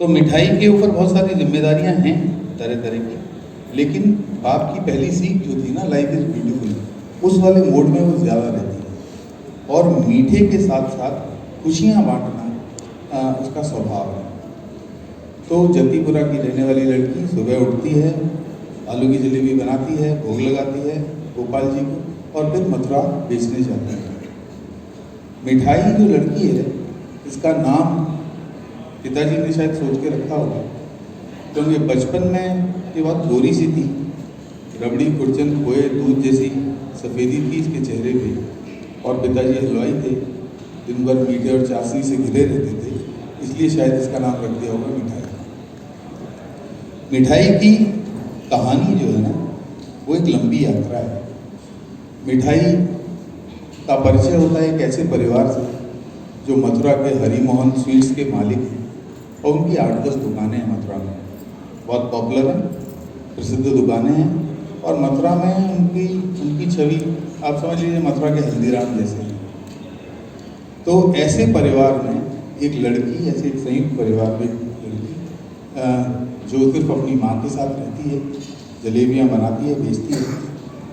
तो मिठाई के ऊपर बहुत सारी जिम्मेदारियां हैं तरह तरह की, लेकिन बाप की पहली सीख जो थी ना, लाइफ इज़ ब्यूटीफुल, उस वाले मोड में वो ज़्यादा रहती है। और मीठे के साथ साथ खुशियाँ बांटना उसका स्वभाव है। तो जतीपुरा की रहने वाली लड़की सुबह उठती है, आलू की जलेबी बनाती है, भोग लगाती है गोपाल जी को, और फिर मथुरा बेचने जाती है। मिठाई जो लड़की है, इसका नाम पिताजी ने शायद सोच के रखा होगा, क्योंकि बचपन में ये बहुत गोरी सी थी, रबड़ी कुर्चन खोए दूध जैसी सफ़ेदी थी इसके चेहरे पे, और पिताजी हलवाई थे, दिन भर मीठे और चाशनी से घिरे रहते थे, इसलिए शायद इसका नाम रख दिया होगा मिठाई। मिठाई की कहानी जो है ना, वो एक लंबी यात्रा है। मिठाई का परिचय होता है एक ऐसे परिवार से जो मथुरा के हरि मोहन स्वीट्स के मालिक हैं, और उनकी 8-10 दुकानें हैं मथुरा में, बहुत पॉपुलर हैं, प्रसिद्ध दुकानें हैं। और मथुरा में उनकी छवि आप समझ लीजिए मथुरा के हल्दीराम जैसे हैं। तो ऐसे परिवार में एक लड़की, ऐसे एक संयुक्त परिवार में एक लड़की जो सिर्फ अपनी माँ के साथ रहती है, जलेबियाँ बनाती है, बेचती है,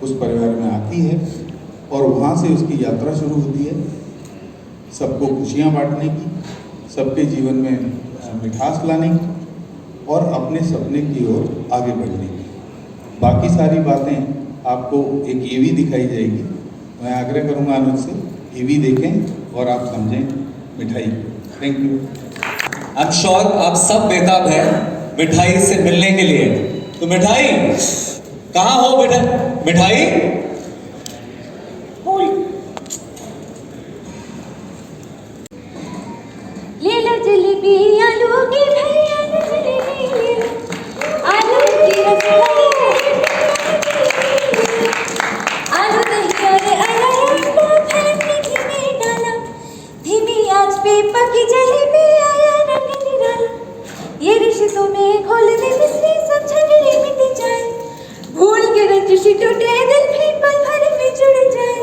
उस परिवार में आती है, और वहाँ से उसकी यात्रा शुरू होती है सबको खुशियाँ बांटने की, सबके जीवन में मिठास लाने की, और अपने सपने की ओर आगे बढ़ने की। बाकी सारी बातें आपको एक एवी दिखाई जाएगी। मैं आग्रह करूँगा अनुज से, एवी देखें और आप समझें मिठाई। Thank you. I am sure आप सब बेताब हैं मिठाई से मिलने के लिए। तो मिठाई कहाँ हो बेटा? मिठाई ले लो जलेबी आलू की, भैया ने जलेबी ले लो, आलू की रसमलाई, आलू दही और अनार को फैंटी घी में डाला, धीमी आंच पे पकी जलेबी आया रंग निराला। ये रिश्तों में घोलने मिसरी सब झगड़े मिट जाए, भूल के रंजिश टूटे दिल भी पल भर में जुड़ जाए।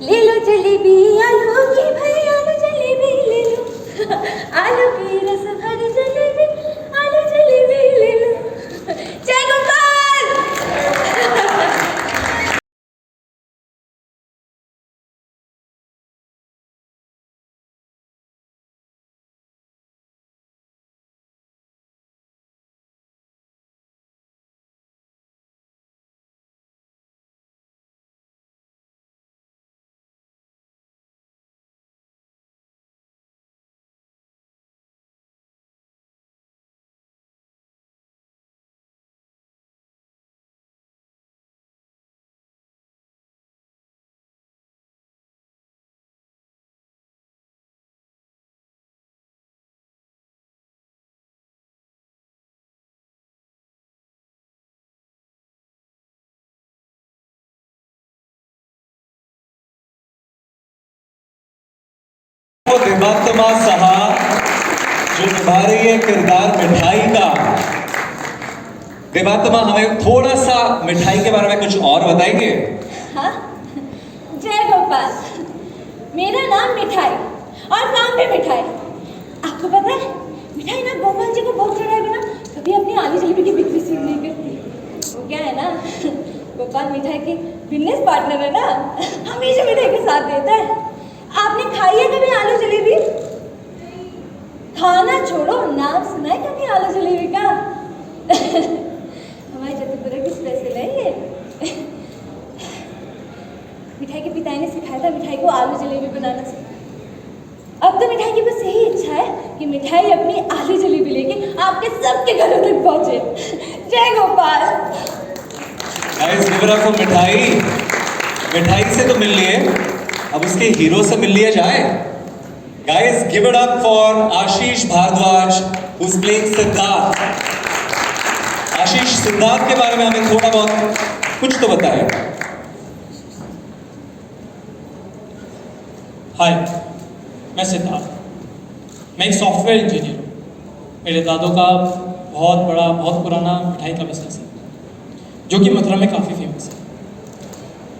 ले लो जलेबी आलू की, भैया आलू जलेबी ले लो, आलू की रस भरी जलेबी, आलू जलेबी ले लो। जय गोपाल। वो देवात्मा साहब जो निभा रही है किरदार मिठाई का। देवात्मा हमें थोड़ा सा मिठाई के बारे में कुछ और बताएंगे? हाँ, जय गोपाल। मेरा नाम मिठाई और काम भी मिठाई। आपको पता है मिठाई ना गोपाल जी को भोग चढ़ाए बिना कभी अपनी आलू जलेबी की बिक्री शुरू नहीं करती। वो क्या है ना, गोपाल मिठाई के बिजनेस पार्टनर है ना, हमेशा मिठाई के साथ देता है। आपने खाई है कभी आलू जलेबी? खाना छोड़ो, नाम सुना है कभी आलू जलेबी का? हमारे जतीपुरा की स्पेशल है ये। मिठाई के पिताजी ने सिखाया था मिठाई को आलू जलेबी बनाना सीखा। अब तो मिठाई की बस यही इच्छा है कि मिठाई अपनी आलू जलेबी लेके आपके सबके घरों तक पहुंचे। जय Gopal. Guys give it up for मिठाई। मिठाई से तो मिल लिए, अब उसके हीरो से मिल लिया जाए। Guys give it up for Ashish Bhardwaj who is playing Siddharth. Ashish, Siddharth के बारे में हमें थोड़ा बहुत कुछ तो बताएं। हाय, मैं सिद्धार्थ। मैं एक सॉफ्टवेयर इंजीनियर हूँ। मेरे दादों का बहुत पुराना मिठाई का बिजनेस है जो कि मथुरा में काफ़ी फेमस है।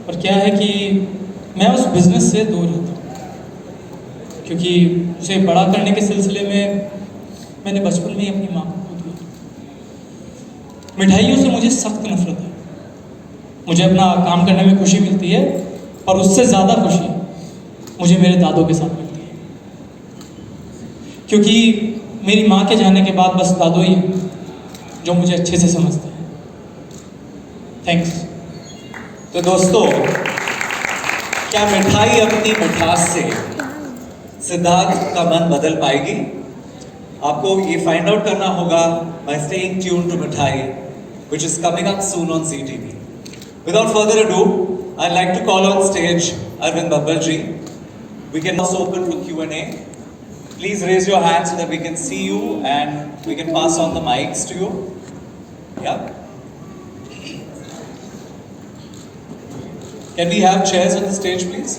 पर क्या है कि मैं उस बिज़नेस से दूर रहता हूँ क्योंकि उसे बड़ा करने के सिलसिले में मैंने बचपन में ही अपनी माँ को खो दिया। मिठाइयों से मुझे सख्त नफरत है। मुझे अपना काम करने में खुशी मिलती है, और उससे ज़्यादा खुशी मुझे मेरे दादों के साथ मिलती है, क्योंकि मेरी माँ के जाने के बाद बस दादो ही हैं जो मुझे अच्छे से समझते हैं। थैंक्स। तो दोस्तों, क्या मिठाई अपनी मिठास से सिद्धार्थ का मन बदल पाएगी? आपको ये फाइंड आउट करना होगा by staying tuned to मिठाई, which is coming up soon on CTV. Without further ado, I'd like to call on stage Arvind Babbal ji. We can also open for Q&A. Please raise your hand so that we can see you and we can pass on the mics to you. Yeah. Can we have chairs on the stage, please?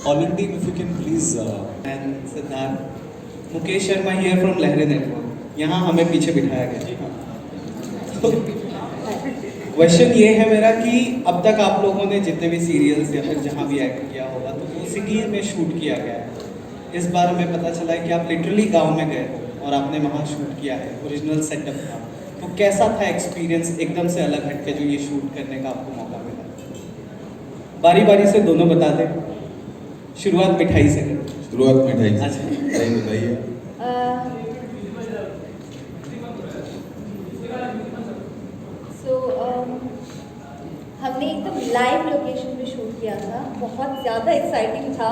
All-in team, if you can please. And Siddharth, Mukesh Sharma here from लहरे network. यहाँ हमें पीछे बिठाया गया। Question ये है मेरा कि अब तक आप लोगों ने जितने भी सीरियल्स या फिर जहाँ भी एक्ट किया होगा तो वो सिटी में शूट किया गया है। इस बार हमें पता चला है कि आप लिटरली गांव में गए हो और आपने वहाँ शूट किया है, ओरिजिनल सेटअप था। तो कैसा था एक्सपीरियंस, एकदम से अलग हटके जो ये शूट करने का आपको मौका मिला? बारी बारी से दोनों बता दें, शुरुआत मिठाई से करें। शुरुआत मिठाई से। अच्छा। मिठाई बताइए। हमने एकदम लाइव लोकेशन पे शूट किया था, बहुत ज़्यादा एक्साइटिंग था,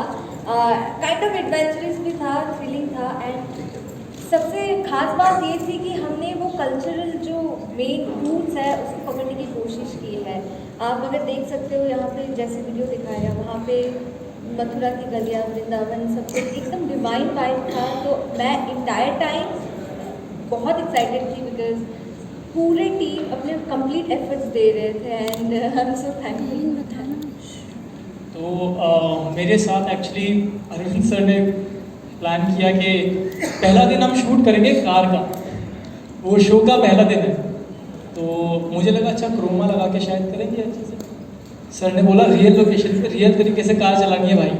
काइंड ऑफ एडवेंचरस भी था, थ्रिलिंग था। एंड सबसे खास बात ये थी कि हमने वो कल्चरल जो मेन रूट्स है उसको पकड़ने की कोशिश की है। आप अगर देख सकते हो यहाँ पे जैसे वीडियो दिखाया, वहाँ पे मथुरा की गलियाँ, वृंदावन, सब कुछ एकदम डिवाइन वाइब था। तो मैं इंटायर टाइम बहुत एक्साइटेड थी बिकॉज पूरे टीम अपने कंप्लीट एफर्ट्स दे रहे थे and I am so thankful. तो मेरे साथ एक्चुअली अरविंद सर ने प्लान किया कि पहला दिन हम शूट करेंगे कार का, वो शो का पहला दिन है। तो मुझे लगा अच्छा क्रोमा लगा के शायद करेंगे अच्छे से। सर ने बोला रियल लोकेशन पे रियल तरीके से कार चलानी है भाई।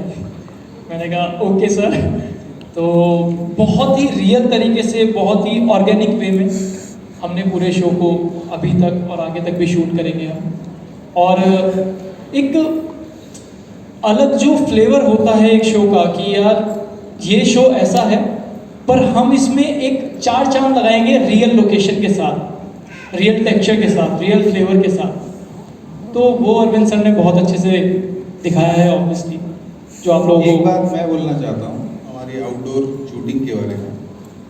मैंने कहा ओके सर। तो बहुत ही रियल तरीके से, बहुत ही ऑर्गेनिक वे में हमने पूरे शो को अभी तक और आगे तक भी शूट करेंगे हम। और एक अलग जो फ्लेवर होता है एक शो का कि यार ये शो ऐसा है, पर हम इसमें एक चार चांद लगाएंगे रियल लोकेशन के साथ, रियल टेक्सचर के साथ, रियल फ्लेवर के साथ। तो वो अरविंद सर ने बहुत अच्छे से दिखाया है ऑब्वियसली, जो आप लोगों एक को। बात मैं बोलना चाहता हूँ हमारी आउटडोर शूटिंग के बारे में।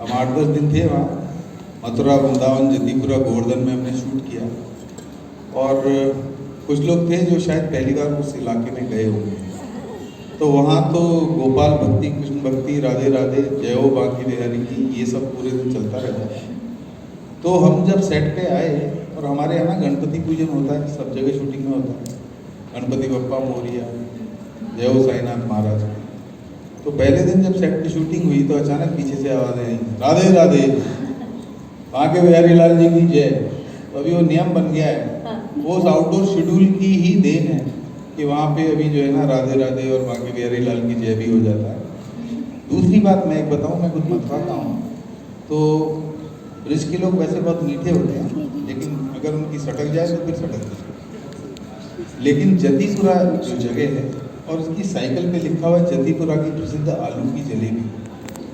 हम 8-10 दिन थे वहाँ, मथुरा, वृंदावन, जतीपुरा, गोवर्धन में हमने शूट किया। और कुछ लोग थे जो शायद पहली बार उस इलाके में गए होंगे। तो वहाँ तो गोपाल भक्ति, कृष्ण भक्ति, राधे राधे, जय हो बांकी बिहारी की, ये सब पूरे दिन चलता रहता है। तो हम जब सेट पे आए, और हमारे यहाँ गणपति पूजन होता है, सब जगह शूटिंग में होता है, गणपति बप्पा मोरिया, जय हो साईनाथ महाराज। तो पहले दिन जब सेट की शूटिंग हुई तो अचानक पीछे से आवाज़ आई, राधे राधे, बांके बिहारी लाल जी की जय। तो अभी वो नियम बन गया है, वो उस आउटडोर शेड्यूल की ही देन है कि वहाँ पे अभी जो है ना राधे राधे और बांके बिहारी लाल की जय भी हो जाता है। दूसरी बात मैं एक बताऊँ, मैं खुद मथुरा का हूँ। तो ब्रिज के लोग वैसे बहुत मीठे होते हैं, लेकिन अगर उनकी सटक जाए तो फिर सटक जाए। लेकिन जतीपुरा जो जगह है और उसकी साइकिल पे लिखा हुआ जतीपुरा की प्रसिद्ध आलू की जलेबी,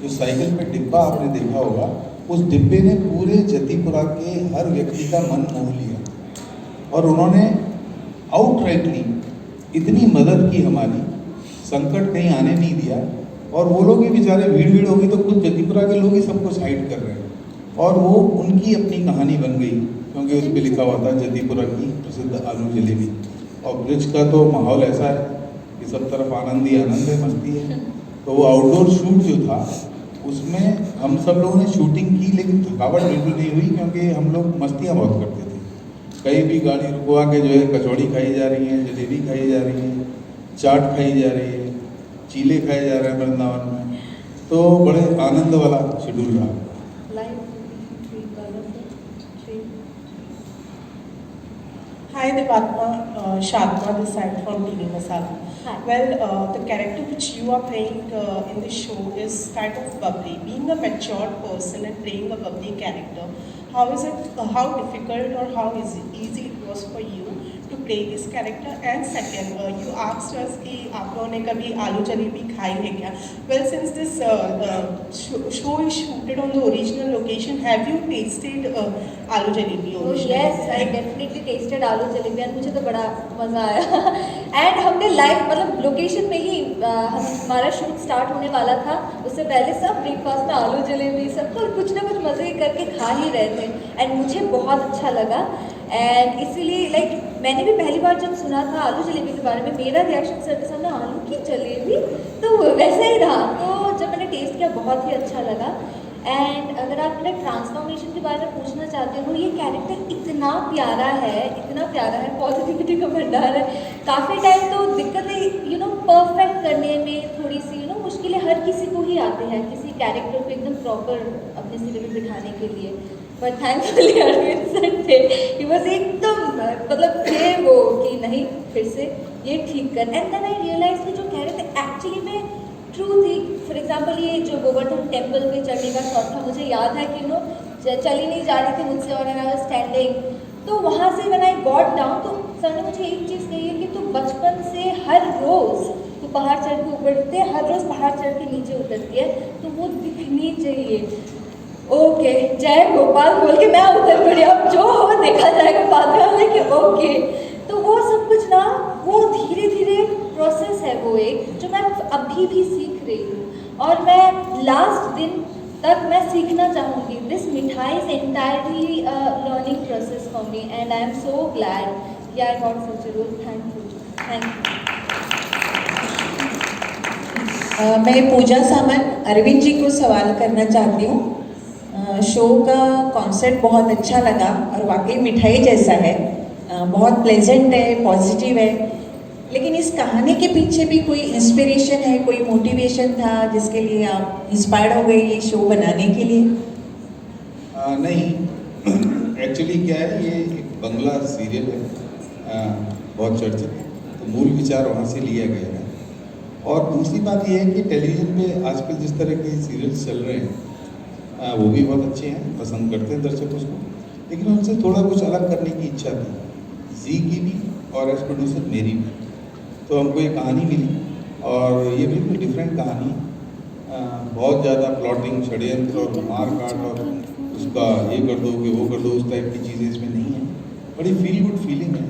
जो साइकिल पे डिब्बा आपने देखा होगा, उस डिब्बे ने पूरे जतीपुरा के हर व्यक्ति का मन मोह लिया। और उन्होंने आउटराइटली इतनी मदद की हमारी, संकट कहीं आने नहीं दिया। और वो लोग भी बेचारे, भीड़ होगी तो खुद जतीपुरा के लोग ही सब कुछ हाइड कर रहे हैं। और वो उनकी अपनी कहानी बन गई, क्योंकि उस पर लिखा हुआ था जतीपुरा की प्रसिद्ध आलू जलेबी। और ब्रिज का तो माहौल ऐसा है कि सब तरफ आनंद ही आनंद है, मस्ती है। तो वो आउटडोर शूट जो था उसमें हम सब लोगों ने शूटिंग की, लेकिन थकावट बिल्कुल नहीं हुई, क्योंकि हम लोग मस्तियाँ बहुत करते थे। कहीं भी गाड़ी रुकवा के जो है कचौड़ी खाई जा रही है, जलेबी खाई जा रही है, चाट खाई जा रही है, चीले खाए जा रहे हैं वृंदावन में। तो बड़े आनंद वाला शेड्यूल रहा। Hi Devatma, Shadma this side from TV Masala. Hi. Well, the character which you are playing in this show is kind of bubbly. Being a mature person and playing a bubbly character, how is it? How difficult or how easy it was for you to play this character? And second, you asked us कि आप लोगों ने कभी आलू जलेबी खाई है क्या? Well, since this show is shooted on the original location, have you tasted आलू jalebi Oh originally? yes, I definitely tasted आलू जलेबी and मुझे तो बड़ा मज़ा आया एंड हमने लाइव मतलब लोकेशन में ही हमारा शूट स्टार्ट होने वाला था, उससे पहले सब ब्रेकफास्ट में आलू जलेबी सबको कुछ ना कुछ मज़े करके खा ही रहे थे एंड मुझे बहुत अच्छा लगा एंड इसीलिए लाइक मैंने भी पहली बार जब सुना था आलू जलेबी के बारे में मेरा रिएक्शन सर के सामने आलू की जलेबी तो वैसा ही रहा। तो जब मैंने टेस्ट किया बहुत ही अच्छा लगा एंड अगर आप मेरा ट्रांसफॉर्मेशन के बारे में पूछना चाहते हो, ये कैरेक्टर इतना प्यारा है, पॉजिटिविटी का भंडार है। काफ़ी टाइम तो दिक्कतें परफेक्ट करने में थोड़ी सी मुश्किलें हर किसी को ही आते हैं किसी कैरेक्टर को एकदम प्रॉपर अपने सिरे पे बिठाने के लिए, बट थैंकफुली अरविंद सर थे, ही वाज एकदम मतलब थे वो कि नहीं फिर से ये ठीक कर एंड देन आई रियलाइज कि जो कैरेक्टर एक्चुअली में ट्रू थी। फॉर एग्जाम्पल ये जो गोवर्धन टेम्पल पे चढ़ने का शॉट था, मुझे याद है कि चली नहीं जा रही थी मुझसे और आई वाज स्टैंडिंग, तो वहाँ से व्हेन आई गॉट डाउन तो सर ने मुझे एक चीज़ कही है कि तू बचपन से हर रोज़ तू पहाड़ चढ़ के ऊपरते हर रोज़ पहाड़ चढ़ के नीचे उतरती है तो वो दिखनी चाहिए। ओके जय गोपाल बोल के मैं उतर पड़ी, अब जो हो देखा जाएगा बाद में हमने कि ओके। तो वो सब कुछ ना वो धीरे धीरे प्रोसेस है वो एक जो मैं अभी भी सीख रही हूँ और मैं लास्ट दिन तक मैं सीखना चाहूँगी। This mithai is entirely learning process for me and I am so glad I got such a role. Thank you. मैं पूजा सामंत अरविंद जी को सवाल करना चाहती हूँ। शो का कॉन्सेप्ट बहुत अच्छा लगा और वाकई मिठाई जैसा है, बहुत प्लेजेंट है, पॉजिटिव है, लेकिन इस कहानी के पीछे भी कोई इंस्पिरेशन है, कोई मोटिवेशन था जिसके लिए आप इंस्पायर्ड हो गए ये शो बनाने के लिए? नहीं, एक्चुअली क्या है, ये एक बंगला सीरियल है, बहुत चर्चित है, तो मूल विचार वहाँ से लिया गया है। और दूसरी बात ये है कि टेलीविज़न पे आजकल जिस तरह के सीरियल्स चल रहे हैं वो भी बहुत अच्छे हैं, पसंद करते हैं दर्शक उसको, लेकिन उनसे थोड़ा कुछ अलग करने की इच्छा थी जी की भी और एज प्रोड्यूसर मेरी भी। तो हमको ये कहानी मिली और ये बिल्कुल डिफरेंट कहानी, बहुत ज़्यादा प्लॉटिंग, षड्यंत्र और मार काट और उसका ये कर दो कि वो कर दो, उस टाइप की चीज़ें इसमें नहीं हैं। बड़ी फील गुड फीलिंग है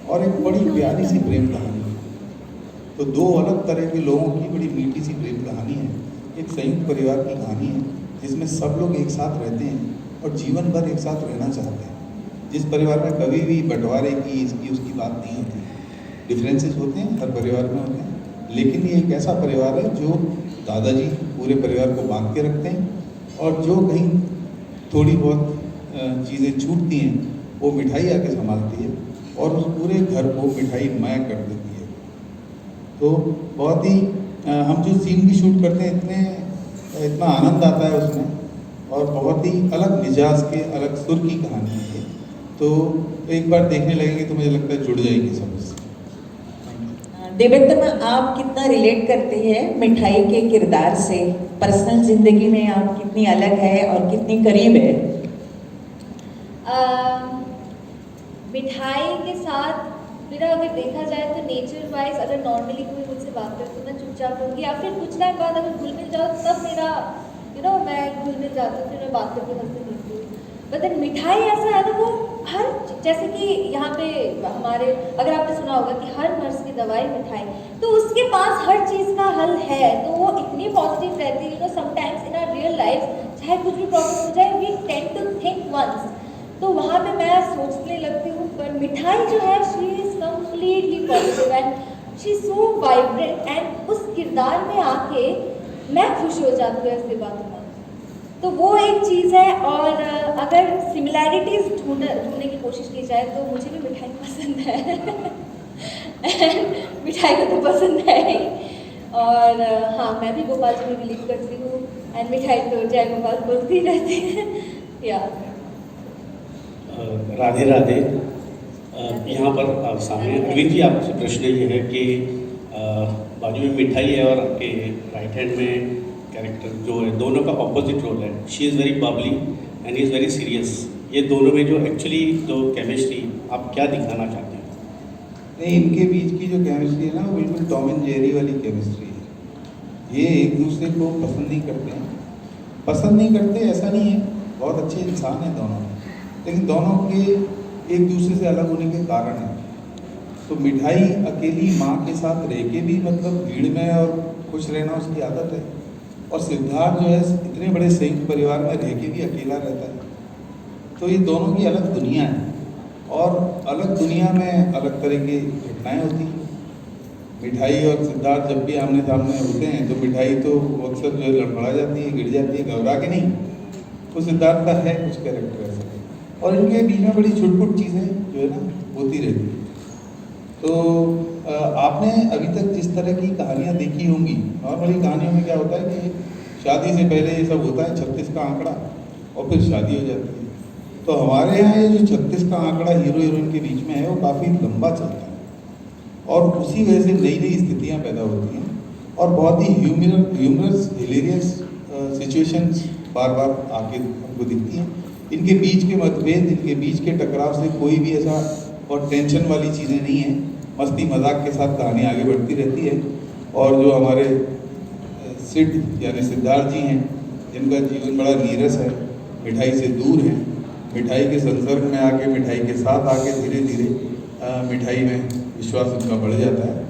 और एक बड़ी प्यारी सी प्रेम कहानी है। तो दो अलग तरह के लोगों की बड़ी मीठी सी प्रेम कहानी है, एक संयुक्त परिवार की कहानी है जिसमें सब लोग एक साथ रहते हैं और जीवन भर एक साथ रहना चाहते हैं। जिस परिवार में कभी भी बंटवारे की इसकी उसकी बात नहीं होती, डिफरेंसेस होते हैं, हर परिवार में होते हैं, लेकिन ये एक ऐसा परिवार है जो दादाजी पूरे परिवार को बांध के रखते हैं और जो कहीं थोड़ी बहुत चीज़ें छूटती हैं वो मिठाई आके संभालती है और उस पूरे घर को मिठाई मय कर देती है। तो बहुत ही हम जो सीन भी शूट करते हैं इतना आनंद आता है उसमें और बहुत ही अलग मिजाज के, अलग सुर की कहानी है। तो एक बार देखने लगेंगे तो मुझे लगता है जुड़ जाएगी समझ। देवोत्तम, आप कितना रिलेट करते हैं मिठाई के किरदार से? पर्सनल जिंदगी में आप कितनी अलग है और कितनी करीब है? मिठाई के साथ मेरा अगर देखा जाए तो नेचर वाइज अगर नॉर्मली कोई मुझसे बात करे तो मैं चुपचाप होंगी या फिर कुछ टाइम बाद अगर घुल मिल जाओ तब मेरा मैं घुल मिल जाती हूँ, फिर मैं बात करके हंसते मिलती हूँ। बट देन मिठाई ऐसा है ना, वो हर जैसे कि यहाँ पे हमारे अगर आपने सुना होगा कि हर मर्ज की दवाई मिठाई, तो उसके पास हर चीज़ का हल है। तो वो इतनी पॉजिटिव रहती है sometimes in our real life, चाहे कुछ भी प्रॉब्लम हो जाए we tend to think once, तो वहाँ पे मैं सोचने लगती हूँ। पर मिठाई जो है she is completely positive and she is so vibrant and उस किरदार में आके मैं खुश हो जाती हूँ ऐसी बातों में। तो वो एक चीज़ है। और अगर सिमिलैरिटीज़ ढूंढने की कोशिश की जाए तो मुझे भी मिठाई पसंद है मिठाई को तो पसंद है ही। और हाँ, मैं भी गोपाल जी में बिलीव करती हूँ एंड मिठाई तो जय गोपाल बोलती रहती है या राधे राधे। यहाँ पर सामने अरविंद जी, आपसे प्रश्न ये है कि बाजू में मिठाई है और आपके राइट हैंड में कैरेक्टर जो है, दोनों का ऑपोजिट रोल है। She is very Babli and he is very serious. ये दोनों में जो एक्चुअली जो केमिस्ट्री, आप क्या दिखाना चाहते हैं? नहीं, इनके बीच की जो केमिस्ट्री है ना, वो बिल्कुल टॉम एंड जेरी वाली केमिस्ट्री है। ये एक दूसरे को पसंद नहीं करते हैं। पसंद नहीं करते ऐसा नहीं है, बहुत अच्छे इंसान हैं दोनों, लेकिन दोनों के एक दूसरे से अलग होने के कारण हैं। तो मिठाई अकेली माँ के साथ रह के भी मतलब भीड़ में और खुश रहना उसकी आदत है, और सिद्धार्थ जो है इतने बड़े संयुक्त परिवार में रह के भी अकेला रहता है। तो ये दोनों की अलग दुनिया है, और अलग दुनिया में अलग तरह की घटनाएँ होती हैं। मिठाई और सिद्धार्थ जब भी आमने सामने होते हैं तो मिठाई तो अक्सर जो है लड़खड़ा जाती है, गिर जाती है, घबरा के नहीं। तो सिद्धार्थ का है कुछ कैरेक्टर ऐसा, और इनके बीच में बड़ी छुट-पुट चीज़ें जो है ना होती रहती है। तो आपने अभी तक जिस तरह की कहानियाँ देखी होंगी, नॉर्मली कहानियों में क्या होता है कि शादी से पहले ये सब होता है 36 का आंकड़ा, और फिर शादी हो जाती है। तो हमारे यहाँ ये जो 36 का आंकड़ा हीरो हीरोइन के बीच में है, वो काफ़ी लंबा चलता है, और उसी वजह से नई नई स्थितियाँ पैदा होती हैं, और बहुत ही ह्यूमरस हिलेरियस सिचुएशंस बार बार आके हमको दिखती हैं। इनके बीच के मतभेद, इनके बीच के टकराव से कोई भी ऐसा और टेंशन वाली चीज़ें नहीं हैं। मस्ती मजाक के साथ कहानी आगे बढ़ती रहती है। और जो हमारे सिद्ध यानी सिद्धार्थ जी हैं, जिनका जीवन बड़ा नीरस है, मिठाई से दूर है, मिठाई के संसर्ग में आके, मिठाई के साथ आके धीरे धीरे मिठाई में विश्वास उनका बढ़ जाता है,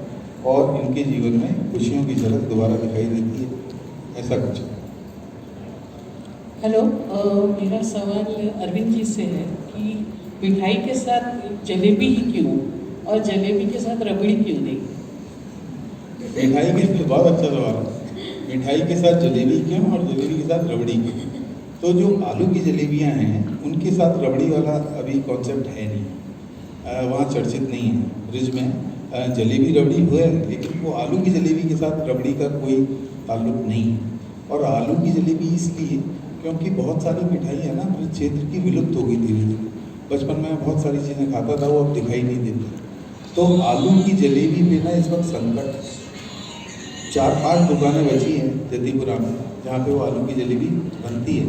और इनके जीवन में खुशियों की झलक दोबारा दिखाई देती है। ऐसा कुछ है। हेलो, मेरा सवाल अरविंद जी से है कि मिठाई के साथ जलेबी ही क्यों, और जलेबी के साथ रबड़ी क्यों नहीं? मिठाई के लिए बहुत अच्छा सवाल है। मिठाई के साथ जलेबी क्यों और जलेबी के साथ रबड़ी क्यों? तो जो आलू की जलेबियाँ हैं, उनके साथ रबड़ी वाला अभी कॉन्सेप्ट है नहीं, वहाँ चर्चित नहीं है। ब्रिज में जलेबी रबड़ी हुआ है, लेकिन वो आलू की जलेबी के साथ रबड़ी का कोई ताल्लुक नहीं है। और आलू की जलेबी इसलिए क्योंकि बहुत सारी मिठाई है ना ब्रिज क्षेत्र की विलुप्त हो गई धीरे धीरे। बचपन में बहुत सारी चीज़ें खाता था, वो अब दिखाई नहीं देती। तो आलू की जलेबी पे ना इस वक्त संकट, 4-5 दुकानें बची हैं जतीपुरा में जहाँ पे वो आलू की जलेबी बनती है।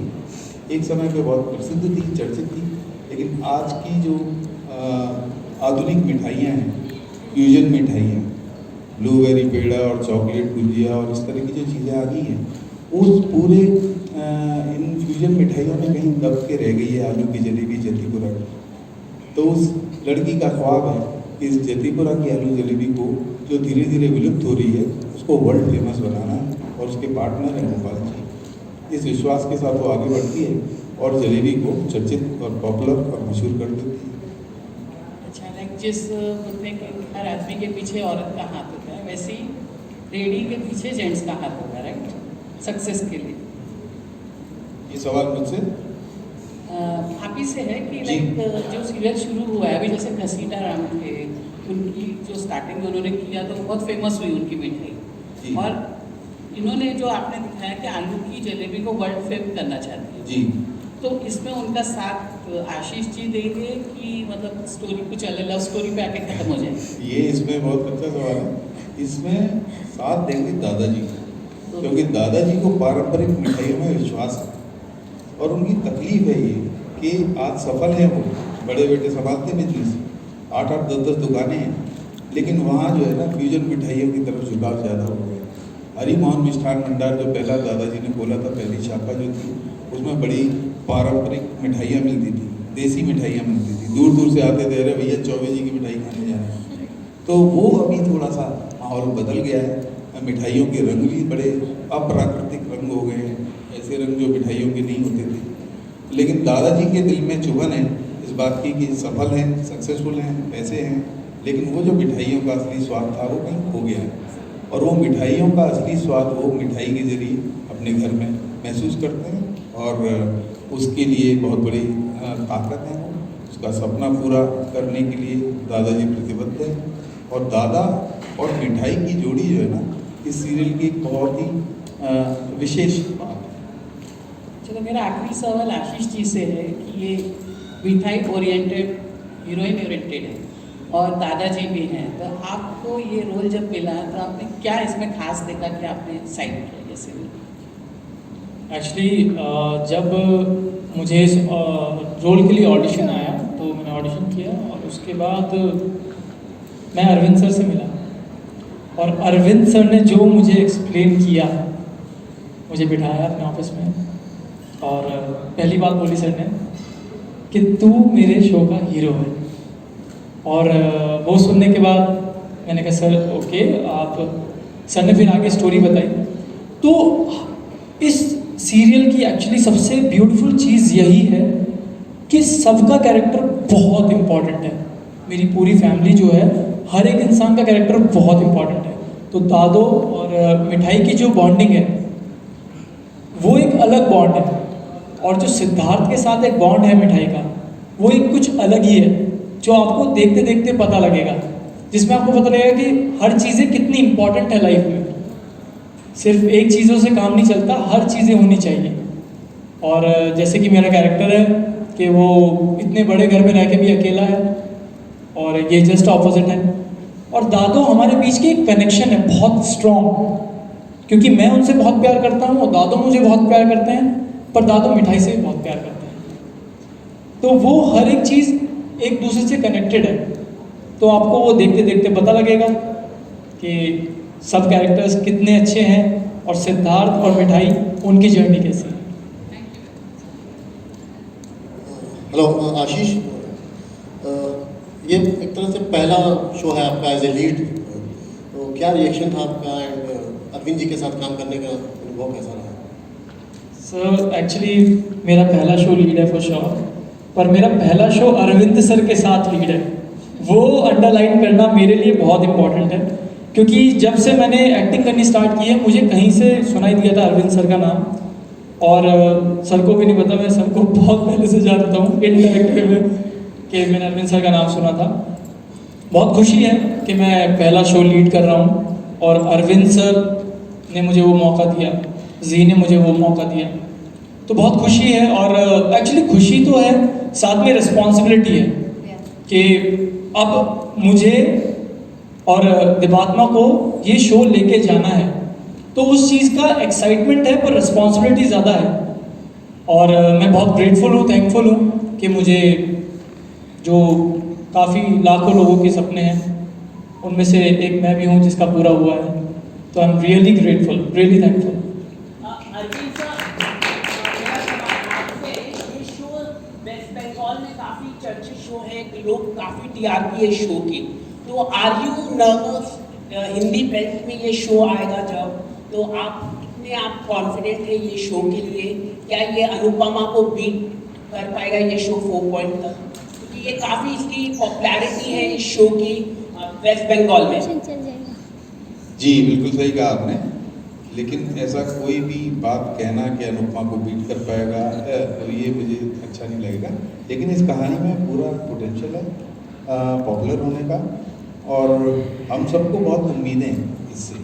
एक समय पे बहुत प्रसिद्ध थी, चर्चित थी, लेकिन आज की जो आधुनिक मिठाइयाँ हैं, फ्यूजन मिठाइयाँ, ब्लूबेरी पेड़ा और चॉकलेट गुजिया और इस तरह की जो चीज़ें आ गई हैं, उस पूरे इन फ्यूजन मिठाइयों में कहीं दब के रह गई है आलू की जलेबी जतीपुरा की। तो उस लड़की का ख्वाब है कि इस जतीपुरा की आलू जलेबी को, जो धीरे धीरे विलुप्त हो रही है, उसको वर्ल्ड फेमस बनाना है, और उसके पार्टनर है गोपाल जी। इस विश्वास के साथ वो आगे बढ़ती है और जलेबी को चर्चित और पॉपुलर और मशहूर कर देती है। अच्छा, लाइक जिस बोलते हैं कि हर आदमी के पीछे औरत का हाथ होता है, वैसे ही रेडी के पीछे जेंट्स का हाथ होगा, राइट, सक्सेस के लिए। ये सवाल मुझसे आप ही से है कि लाइक जो सीरियल शुरू हुआ है अभी, जैसे घसीटा राम थे, उनकी जो स्टार्टिंग उन्होंने किया तो बहुत फेमस हुई उनकी मिठाई, और इन्होंने जो आपने दिखाया कि आलू की जलेबी को वर्ल्ड फेम करना चाहती है जी, तो इसमें उनका साथ आशीष जी देंगे कि मतलब स्टोरी कुछ अलग लव स्टोरी पे आके खत्म हो जाए? ये इसमें बहुत अच्छा सवाल है। इसमें साथ देंगे दादाजी, क्योंकि दादाजी को पारंपरिक मिठाइयों में विश्वास है, और उनकी तकलीफ है ये कि आज सफल है वो, बड़े बेटे संभालते बिजनेस, 8-8, 10-10 दुकानें हैं, लेकिन वहाँ जो है ना फ्यूजन मिठाइयों की तरफ झुकाव ज़्यादा हो गया। हरी मोहन मिष्ठान भंडार जो पहला दादाजी ने खोला था, पहली शाखा जो थी, उसमें बड़ी पारंपरिक मिठाइयाँ मिलती थी, देसी मिठाइयाँ मिलती थी। दूर दूर से आते थे, अरे भैया चौबे जी की मिठाई खाने जा रहे हैं। तो वो अभी थोड़ा सा माहौल बदल गया है, मिठाइयों के रंग भी बड़े अप्राकृतिक रंग हो गए हैं, ऐसे रंग जो मिठाइयों के नहीं होते थे। लेकिन दादाजी के दिल में चुभन है इस बात की कि सफल हैं, सक्सेसफुल हैं, पैसे हैं, लेकिन वो जो मिठाइयों का असली स्वाद था वो कहीं खो गया है, और वो मिठाइयों का असली स्वाद वो मिठाई के जरिए अपने घर में महसूस करते हैं, और उसके लिए बहुत बड़ी ताकत है। उसका सपना पूरा करने के लिए दादाजी प्रतिबद्ध है, और दादा और मिठाई की जोड़ी जो है ना, इस सीरियल की एक बहुत ही विशेष बात है। चलो, मेरा आखिरी सवाल आशीष जी से है कि ये मिठाई ओरिएंटेड, हीरोइन ओरिएंटेड है, और दादाजी भी हैं, तो आपको ये रोल जब मिला तो आपने क्या इसमें खास देखा कि आपने साइन किया जैसे? एक्चुअली जब मुझे इस रोल के लिए ऑडिशन आया तो मैंने ऑडिशन किया और उसके बाद मैं अरविंद सर से मिला और अरविंद सर ने जो मुझे एक्सप्लेन किया, मुझे बिठाया अपने ऑफिस में और पहली बात बोली सर ने कि तू मेरे शो का हीरो है। और वो सुनने के बाद मैंने कहा सर ओके आप। सर ने फिर आगे स्टोरी बताई। तो इस सीरियल की एक्चुअली सबसे ब्यूटीफुल चीज़ यही है कि सबका कैरेक्टर बहुत इम्पॉर्टेंट है। मेरी पूरी फैमिली जो है, हर एक इंसान का कैरेक्टर बहुत इम्पॉर्टेंट है। तो दादो और मिठाई की जो बॉन्डिंग है वो एक अलग बॉन्ड है, और जो सिद्धार्थ के साथ एक बॉन्ड है मिठाई का, वो एक कुछ अलग ही है जो आपको देखते देखते पता लगेगा, जिसमें आपको पता लगेगा कि हर चीज़ें कितनी इंपॉर्टेंट है लाइफ में। सिर्फ एक चीज़ों से काम नहीं चलता, हर चीज़ें होनी चाहिए। और जैसे कि मेरा कैरेक्टर है कि वो इतने बड़े घर में रह के भी अकेला है और ये जस्ट ऑपोजिट है। और दादो हमारे बीच की एक कनेक्शन है बहुत स्ट्रॉन्ग, क्योंकि मैं उनसे बहुत प्यार करता हूँ और दादो मुझे बहुत प्यार करते हैं, पर दादो मिठाई से भी बहुत प्यार करते हैं। तो वो हर एक चीज़ एक दूसरे से कनेक्टेड है। तो आपको वो देखते देखते पता लगेगा कि सब कैरेक्टर्स कितने अच्छे हैं और सिद्धार्थ और मिठाई उनकी जर्नी कैसी है। हेलो आशीष, ये एक तरह से पहला शो है आपका एज ए लीड, तो क्या रिएक्शन था आपका एंड अरविंद जी के साथ काम करने का अनुभव कैसा रहा? सर एक्चुअली मेरा पहला शो लीड है फॉर श्योर, पर मेरा पहला शो अरविंद सर के साथ लीड है। वो अंडरलाइन करना मेरे लिए बहुत इंपॉर्टेंट है, क्योंकि जब से मैंने एक्टिंग करनी स्टार्ट की है मुझे कहीं से सुनाई दिया था अरविंद सर का नाम, और सर को भी नहीं पता, मैं सर को बहुत पहले से जानता हूँ इनडायरेक्ट वे में कि मैंने अरविंद सर का नाम सुना था। बहुत खुशी है कि मैं पहला शो लीड कर रहा हूँ और अरविंद सर ने मुझे वो मौका दिया, जी ने मुझे वो मौका दिया, तो बहुत खुशी है। और एक्चुअली खुशी तो है, साथ में रिस्पॉन्सिबिलिटी है कि अब मुझे और दिबात्मा को ये शो लेके जाना है, तो उस चीज़ का एक्साइटमेंट है पर रिस्पॉन्सिबिलिटी ज़्यादा है। और मैं बहुत ग्रेटफुल हूँ, थैंकफुल हूँ कि मुझे जो काफ़ी लाखों लोगों के सपने हैं उनमें से एक मैं भी हूँ जिसका पूरा हुआ है। तो I am really grateful, really thankful. Arvind sir, मेरा सवाल आपसे, ये शो वेस्ट बंगाल में काफ़ी चर्चित शो है, लोग काफ़ी टीआरपी है शो की, तो are you nervous Hindi belt में ये शो आएगा जब, तो आप कॉन्फिडेंट है ये शो के लिए? क्या ये अनुपमा को बीट कर पाएगा ये शो 4 पॉइंट तक? क्योंकि ये काफ़ी इसकी पॉपुलैरिटी है इस शो की वेस्ट बंगाल में। जी बिल्कुल सही कहा आपने, लेकिन ऐसा कोई भी बात कहना कि अनुपमा को बीट कर पाएगा तो ये मुझे अच्छा नहीं लगेगा। लेकिन इस कहानी में पूरा पोटेंशियल है पॉपुलर होने का, और हम सबको बहुत उम्मीदें हैं इससे।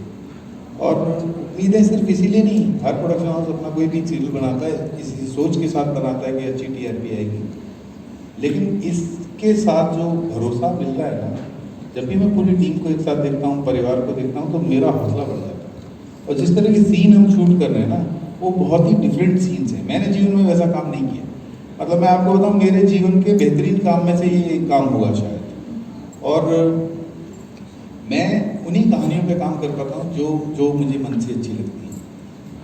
और उम्मीदें सिर्फ इसीलिए नहीं, हर प्रोडक्शन हाउस अपना कोई भी सीरियल बनाता है इसी सोच के साथ बनाता है कि अच्छी टीआरपी आएगी, लेकिन इसके साथ जो भरोसा मिल रहा है ना, जब भी मैं पूरी टीम को एक साथ देखता हूँ, परिवार को देखता हूँ, तो मेरा हौसला बढ़ जाता है। और जिस तरह के सीन हम शूट कर रहे हैं ना, वो बहुत ही डिफरेंट सीन्स हैं। मैंने जीवन में वैसा काम नहीं किया, मतलब मैं आपको बताऊँ मेरे जीवन के बेहतरीन काम में से ये एक काम हुआ शायद। और मैं उन्हीं कहानियों पे काम कर पाता हूँ जो मुझे मन से अच्छी लगती है।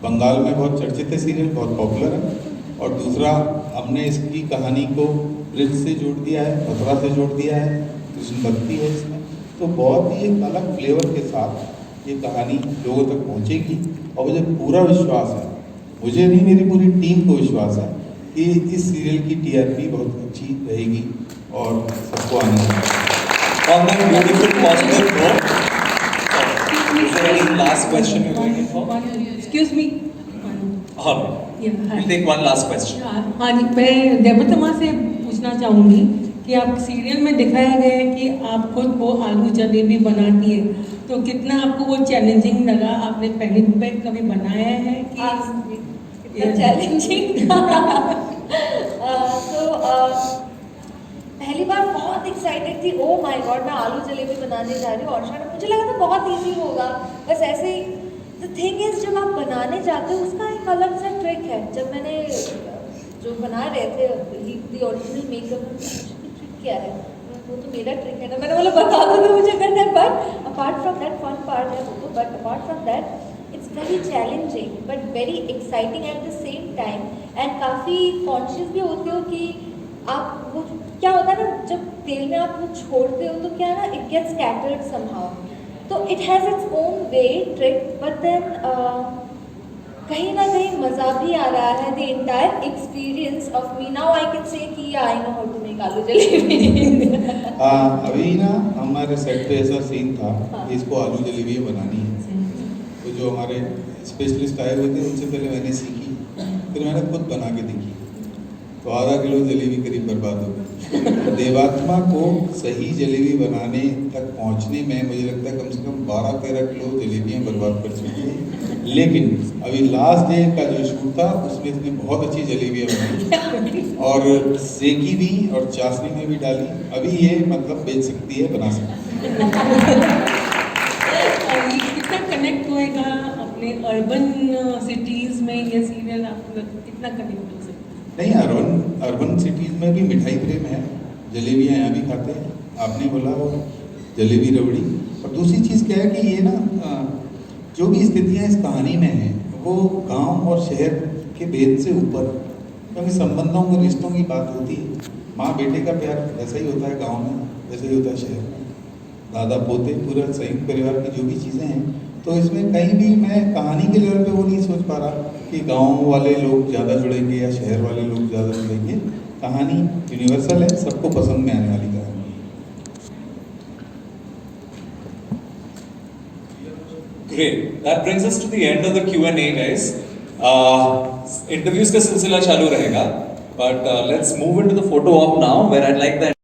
बंगाल में बहुत चर्चित है सीरियल, बहुत पॉपुलर है, और दूसरा हमने इसकी कहानी को ब्रिज से जोड़ दिया है, मथुरा से जोड़ दिया है, कृष्ण भक्ति है इसमें, तो बहुत ही एक अलग फ्लेवर के साथ ये कहानी लोगों तक पहुँचेगी। और मुझे पूरा विश्वास है, मुझे नहीं मेरी पूरी टीम को विश्वास है कि इस सीरियल की टीआरपी बहुत अच्छी रहेगी और सबको आनंद आएगा। On that beautiful positive note, is there any last question you're waiting for? Excuse me. हाँ, we'll take one last question. हाँ जी, मैं देवतमा से पूछना चाहूँगी कि आप सीरियल में दिखाया गया है कि आप खुद वो आलू जलेबी बनाती है, तो कितना आपको वो चैलेंजिंग लगा? आपने पहली पे कभी बनाया है कि चैलेंजिंग? So पहली बार बहुत एक्साइटेड थी, ओ माय गॉड मैं आलू जलेबी बनाने जा रही हूँ। और शायद मुझे लगा था बहुत इजी होगा, बस ऐसे ही। द थिंग इज जब आप बनाने जाते हो उसका एक अलग सा ट्रिक है। जब मैंने जो बना रहे थे द ओरिजिनल मेकअप, ट्रिक क्या है, वो तो मेरा ट्रिक है ना, मैंने बोला बता दो तो मुझे करना है। But apart from that fun part है वो तो, but apart from that it's very challenging but very exciting at the same time. And काफ़ी कॉन्शियस भी होते हो कि आप वो क्या होता है ना, जब तेल में आप वो छोड़ते हो तो क्या है ना, इट गेट्स स्कैटर्ड समहाउ। तो it has its own way trick, but then कहीं ना कहीं मज़ा भी आ रहा है। The entire experience of me now I can say कि I know how to make aloo jalebi. अभी ना हमारे सेट पे ऐसा सीन था कि इसको आलू जलेबी बनानी है, तो जो हमारे स्पेशलिस्ट आए हुए थे उनसे पहले मैंने सीखी, फिर मैंने खुद बना के देखी, तो आधा किलो जलेबी करीब बर्बाद हो गई। देवात्मा को सही जलेबी बनाने तक पहुंचने में मुझे लगता है कम से कम 12-13 किलो जलेबियाँ बर्बाद कर चुकी हैं। लेकिन अभी लास्ट डे का जो शूट था उसमें इसने बहुत अच्छी जलेबियाँ बनाई और सेकी भी और चाशनी में भी डाली। अभी ये मतलब बेच सकती है, बना सकती है। कितना कनेक्ट होएगा अपने अर्बन सिटीज़ में ये सीरियल, आपको कितना कनेक्ट हो सकता है? नहीं, अर्बन सिटीज़ में भी मिठाई प्रेम है, जलेबियाँ यहाँ भी खाते हैं। आपने बोला वो जलेबी रबड़ी। और दूसरी चीज़ क्या है कि ये ना जो भी स्थितियाँ इस कहानी में हैं वो गांव और शहर के भेद से ऊपर, क्योंकि संबंधों के रिश्तों की बात होती है। माँ बेटे का प्यार वैसा ही होता है गांव में, वैसा ही होता है शहर में, दादा पोते, पूरा संयुक्त परिवार की जो भी चीज़ें हैं। तो इसमें कहीं भी मैं कहानी के लेवल पे वो नहीं सोच पा रहा कि गांव वाले लोग ज़्यादा जुड़ेंगे या शहर वाले लोग ज़्यादा जुड़ेंगे। कहानी यूनिवर्सल है, सबको पसंद में आने वाली कहानी है। Great. That brings us to the end of the Q&A, guys. Interviews का सिलसिला चालू रहेगा, but let's move into the photo op now, where I'd like the